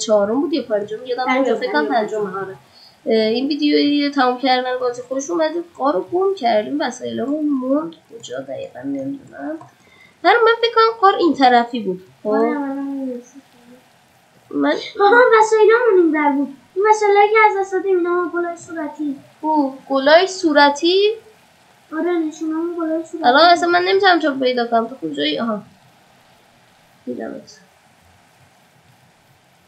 چهارم بود یا پنجم یادم نمیاد فکر کنم پنجم. آره این ویدیو تمام کردن بازی خوش اومده. قارو گم کردیم وسایلمون موند کجا دقیقا نمیدونم. من فکر کنم قار این طرفی بود. خب من وسایلمون این در بود. این وسایلی که از دست دادیم اینا گلای صورتی. گلای صورتی؟ آره نشونمون گلای صورتی. الان اصلا من نمیتونم چرا پیدا کنم. تو کجایی؟ آها دیدمت.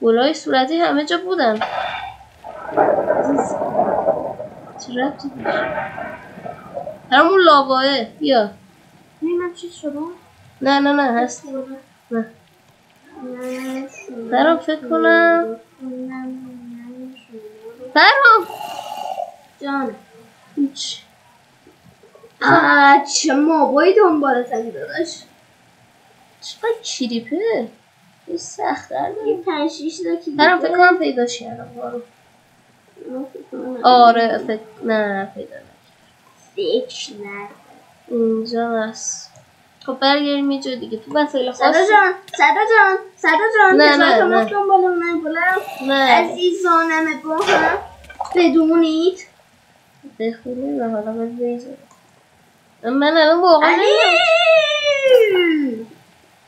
گلای صورتی همه جا بودن. چه ربطی داشت؟ همون لاواه. بیا من چیز شدم؟ نه هست. نه برام فکر کنم برام جان هیچ. چه مابایی دنبال زنی داداش. چقدر چیریپه یه سخت یه تنشیش داکی برام فکر کنم پیداش کردم بارو. آره فکر نه پیدا فکر نه اینجا هست. خب برگردیم یه جا دیگه تو وسایل خاص. صدا جان نه عزیزانم با هم بدونید بخونید و حالا باید بیزارم. من الان واقعا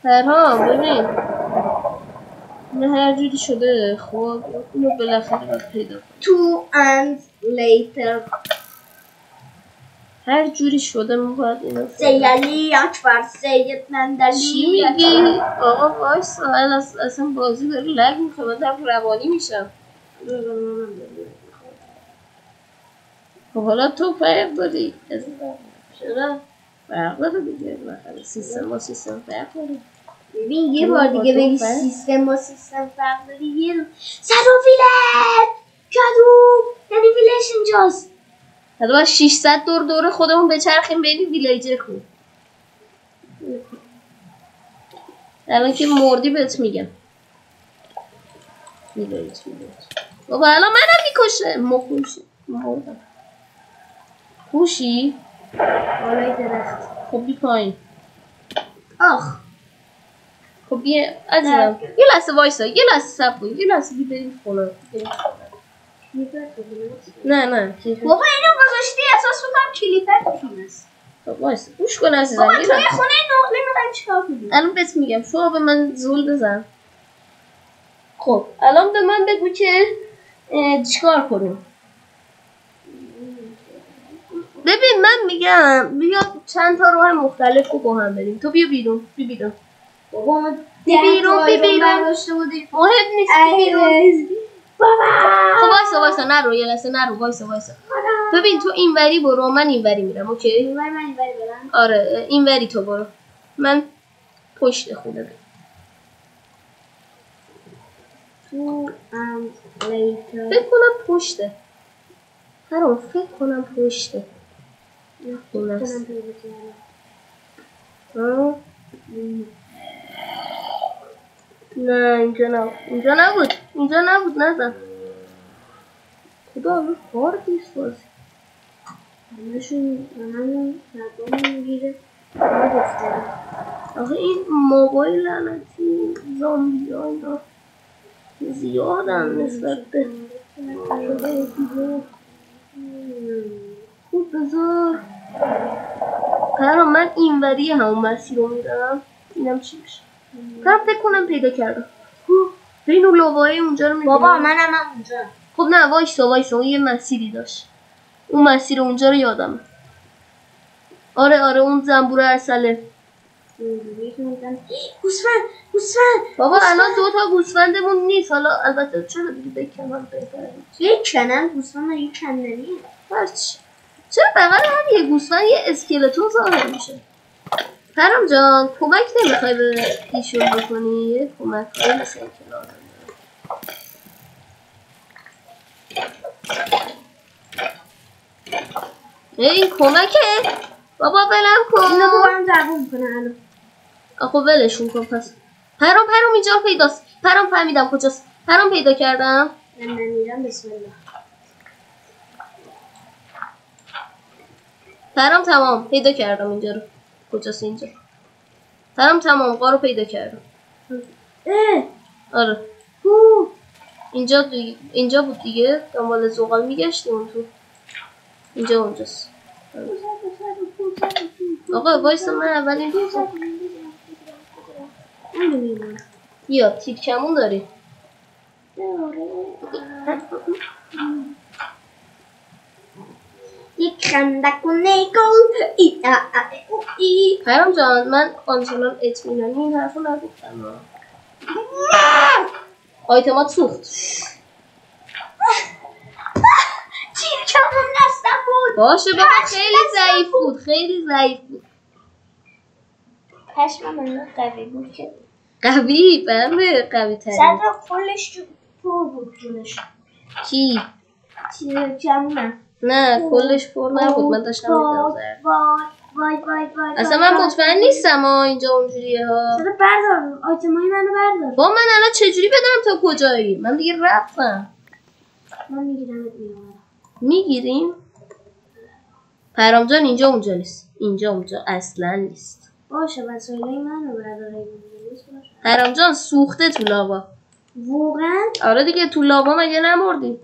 فرهام ببین من هر جوری شده خب اینو بالاخره باید پیدا کنم. تو and later هر جوری شده من باید اینو سیالی اکبر سید نندلی. چی میگی؟ آقا وایسا اصلا بازی داره لگ میخواه من در روانی میشم. خب حالا تو فرق داری چرا؟ فرق داره دیگه بالاخره سیستم با سیستم فرق داره. ببین یه بار دیگه بگی سیستم با سیستم فرق داری یه صدو ویلت کدو یعنی ویلش اینجاست. حالا باید 600 دور خودمون بچرخیم ببینیم ویلیجر خوب. الان که مردی بهت میگم ویلیج بابا الان منم میکشه مخوشی مردم خوشی؟ بالای درخت. خب بی پایین. آخ خب بیا عزیزم یه لحظه وایسا یه لحظه صبر کن یه لحظه بریم خونه. نه بابا اینو گذاشتی احساس میکنم کلیپر توشون است. خب وایسا گوش کن عزیزم. بابا توی خونه نقله میخوایم چیکار کنیم؟ الان بهت میگم شما به من زول بزن. خب الان به من بگو که چیکار کنیم. ببین من میگم بیا چند تا راه مختلف رو با هم بریم. تو بیا بیرون بابا ما بیرون داشته بودیم مهم نیست بیرون. بابا خب وایسا نرو یه لحظه نرو وایسا ببین تو اینوری برو من اینوری میرم. اوکی من اینوری برم. آره اینوری تو برو من پشت خونه برم. فکر کنم پشته هرون فکر کنم پشته خونه است. نه اینجا نبود نزن خدا همه کار دیست بازی همشون مردم میگیره آخه این موبایل لعنتی زامبی ها اینا زیادن نسبت به خوب بذار پرام من اینوری همون مسیر رو میدم اینم چی بشه پرام فکر کنم پیدا کردم بین اون لوبای اونجا رو میدونم. بابا منم اونجا. خب نه وایسا اون یه مسیری داشت اون مسیر اونجا رو یادمه. آره اون زنبور عسله. گوسفند بابا الان 2 تا گوسفندمون نیست. حالا البته چرا دیگه بکنم بهتره یکنن گوسفند و یک کندنی هرچی چرا بغل هم یه گوسفند یه اسکلتون ظاهر میشه. پرام جان کمک نمیخوای به ایشون بکنی؟ یه کمک های مثل این که لازم داره. این کمکه؟ بابا بلم کن اینو دوبارم ضربه میکنه الان. خب ولشون کن پس. پرام اینجا پیداست. پرام فهمیدم کجاست. پرام پیدا کردم. من نمیرم بسم الله. پرام تمام پیدا کردم اینجا رو. کجاست اینجا؟ پرام تمام قارو پیدا کردم. آره. اینجا بود دیگه. دنبال زغال میگشتیم اون تو. اینجا اونجاست. آقا وایسا من اول این بیا تیپ کمون داری. یک خندک و نگاه ای پیام جان من آنچنان اطمینانی این حرفو نگفتم. آیتمات سوخت. تیر کمون دستم بود. باشه بابا خیلی ضعیف بود. خیلی ضعیف بود. پشمم من قوی بود که قوی بله قوی تری. صدر کلش پر بود جونش. کی؟ تیر کمونم. نه کلش پر نبود. من داشتم میدم زرد. وای اصلا من مطمئن نیستم اینجا اونجوریه ها. صدا بردار آیتمای منو بردار. با من الان چجوری بدم تا کجایی؟ من دیگه رفتم. من میگیرم میارم. میگیریم؟ پرام جان اینجا اونجا نیست. اینجا اونجا اصلا نیست. باشه وسایلای منو بردار. پرام جان سوخته تو لاوا. واقعا؟ آره دیگه تو لاوا مگه نمردی؟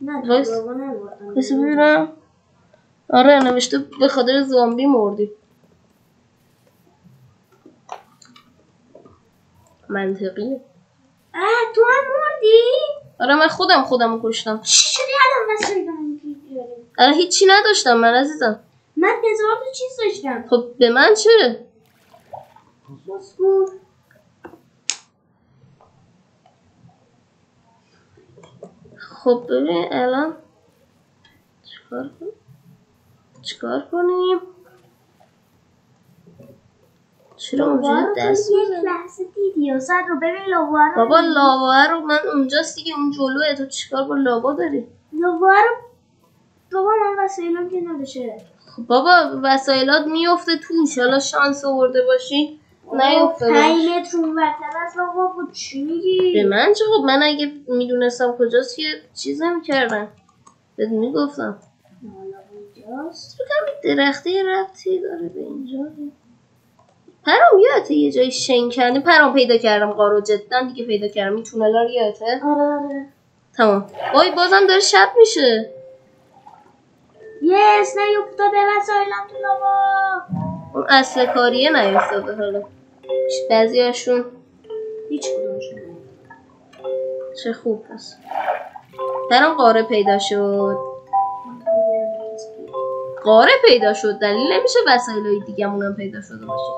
نه تو لاوا نمردم. بس ببینم. آره نوشته به خاطر زامبی مردی. منطقیه. تو هم مردی؟ آره من خودم کشتم. چی شدی الان وسایلمو بیاری؟ آره هیچی نداشتم من عزیزم. من 1000 تا چیز داشتم. خب به من چه؟ بسکو. خب ببین الان چیکار کنیم؟ چرا اونجا دست یک لحظه دیدی و زد رو ببین لاوا رو. بابا لاوا رو من اونجاست دیگه اون جلوه. تو چیکار با لاوا داری؟ لاوا رو بابا من وسایلم که نداشه. خب بابا وسایلات میفته توش. حالا شانس آورده باشی نیفته. 5 متر اونورتر از لاوا بود. چی میگی؟ به من چه؟ خب من اگه میدونستم کجاست که چیز نمی‌کردم. بهت میگفتم. اینجاست. بگم درختی ربطی داره به اینجا. پرام یادته یه جایی شین کردیم. پرام پیدا کردم قارو جدا دیگه پیدا کردم. این تونلا رو یادته؟ آره. تمام. وای بازم داره شب میشه. یس نیفتاده وسایلم تو لاوا. اون اصل کاریه نیفتاده حالا. بعضی هاشون هیچ کدومشون. چه خوب پس. پرام قاره پیدا شد. قاره پیدا شد دلیل نمیشه وسایلای دیگه‌مون هم پیدا شده باشه.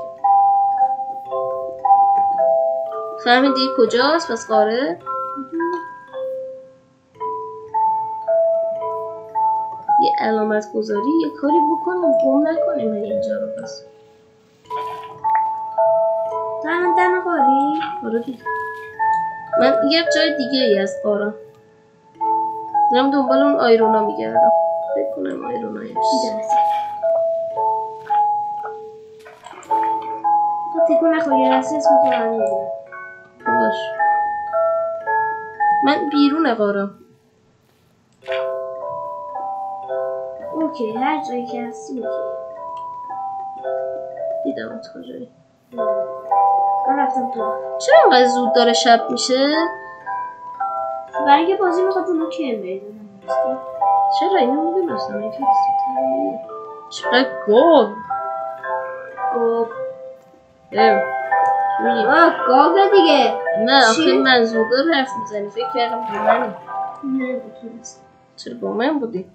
فهمیدی کجاست پس قاره؟ یه علامت گذاری یه کاری بکنیم گم نکنیم اینجا رو پس. دم قاری؟ آره دیگه. من یه جای دیگه ای از قاره دارم دنبال اون آیرونا میگردم. فکر کنم آیرونایش تکون نخور یه رسته اسم تو من میگیرم. باش من بیرون قارم. اوکی هر جایی که هستی اوکی. دیدم ات کجایی. من رفتم تو. چرا اینقدر زود داره شب میشه؟ برای اینکه بازی میخواد اونو کم بریزن. چرا اینو میدونستم این فکر زودتره. چقدر گاب گاوه دیگه. نه آخه منظور داره حرف میزنی. فکر کردم با منی. نه با تو نیست. چرا با من بودی؟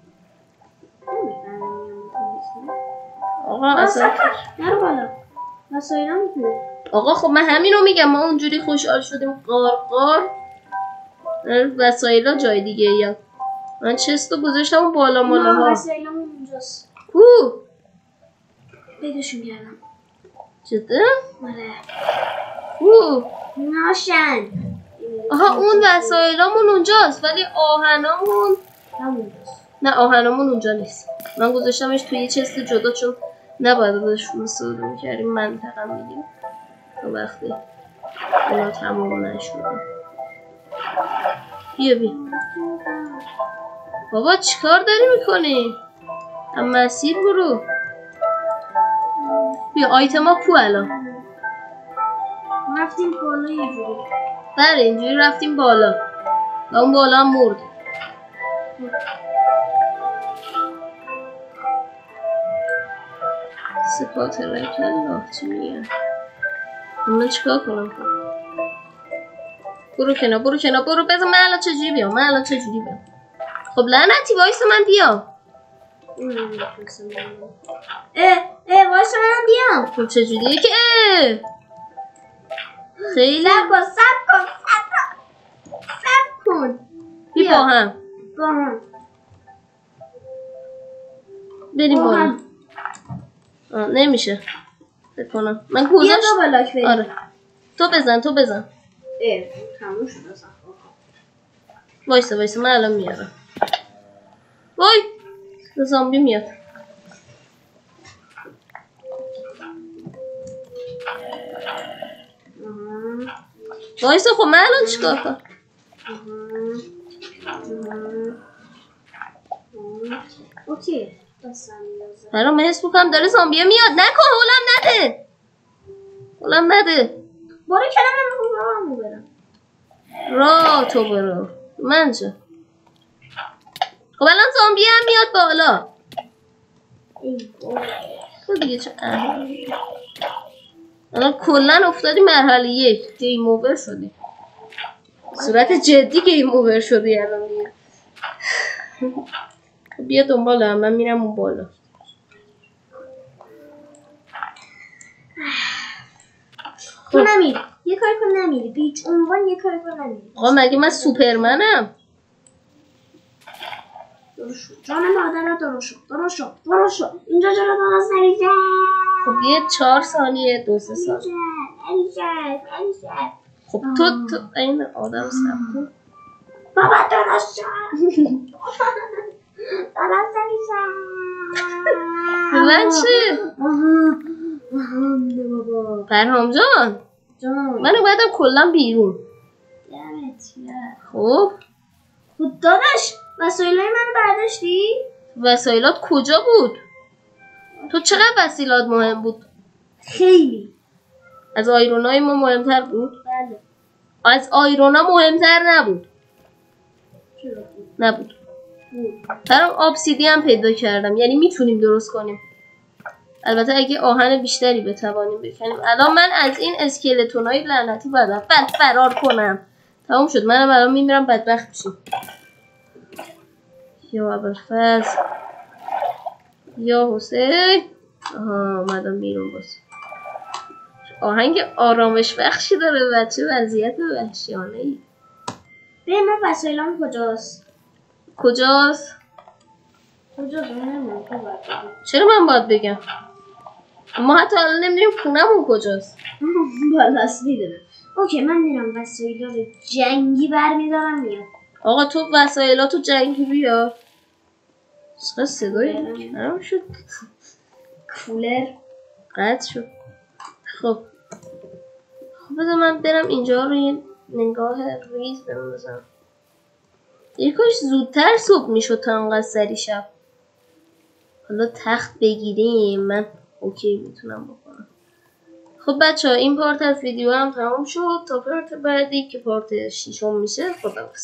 آقا اصلا اصلا نرو بالا وسایلم میکنه. آقا خب من همینو میگم. ما اونجوری خوشحال شدیم قار وسایلا جای دیگه یا من چستو گذاشتم اون بالا مالا ها. وسایلم اونجاست. کو پیداشون کردم. جدا؟ آره. کو ناشن. آها اون وسایلامون اونجاست ولی آهنامون همونجاست. نه آهنامون اونجا نیست. من گذاشتمش توی یه چست جدا چون نباید ازشون استفاده میکردیم. منطقه میگیم تا وقتی اونا تمام نشده. بیا بابا چیکار داری میکنی؟ هم مسیر برو. بیا آیتما کو الان؟ رفتیم بالا یه جوری. بله اینجوری رفتیم بالا. اون بالا هم مرد. سپات رکل چی میگه؟ من چیکار کنم؟ برو کنار برو بذار من الان چجوری بیام؟ خب لعنتی وایسا من بیام. وایسا من بیام. خب چجوریه که خیلی سب کن بی با هم بریم بالا. نمیشه فکر کنم من گذاشت. آره تو بزن تموم شد اصلا. وایسا من الان میارم. وای زامبی میاد. وایسا خب من الان چیکار کنم؟ اوکی الان من حس میکنم داره زامبیه میاد. نکن هولم نده. برو کنم من برم. را تو برو من چه؟ خب الان زامبیه هم میاد بالا. خب دیگه چه الان کلن افتادی مرحله 1 گیم اوور شدی. صورت جدی گیم اوور شدی الان دیگه. بیا دنبال هم من میرم اون بالا. تو نمیری یه کاری کن نمیری بیچ عنوان یه کاری کن نمیری. آقا مگه من سوپرمنم؟ جان مادر درست شو اینجا جلو درست نمیشه. خب یه 4 ثانیه 2 3 ثانیه. خب تو این آدم سبت بابا درست شو. درست نمیشه. من چی؟ فرهام جان من اومدم کلا بیرون. خب داداش وسایلای منو برداشتی؟ وسایلات کجا بود؟ تو چقدر وسایلات مهم بود؟ خیلی. از آیرونای ما مهمتر بود؟ بله. از آیرونا مهمتر نبود. نبود. برام ابسیدیان پیدا کردم. یعنی میتونیم درست کنیم. البته اگه آهن بیشتری بتوانیم بکنیم. الان من از این اسکلتونای لعنتی باید فرار کنم. تموم شد. منم الان میمیرم بدبخت میشیم. یا ابوالفضل یا حسین. آها اومدم بیرون باز. آهنگ آرامش بخشی داره بچه. وضعیت وحشیانه ای. ببین من وسایلام کجاست؟ چرا من باید بگم؟ ما حتی الان نمیدونیم خونمون کجاست. بالاست میدونم. اوکی من میرم وسایل رو جنگی برمیدارم میاد. آقا تو وسایلاتو جنگی بیار. چقدر صدایی کم شد. کولر قطع شد. خب بذار من برم اینجا رو یه نگاه ریز بندازم. یه کاش زودتر صبح میشد تا انقدر سری شب. حالا تخت بگیریم من اوکی میتونم بکنم. خب بچه ها این پارت از ویدیو هم تمام شد. تا پارت بعدی که پارت 6 میشه خداحافظ.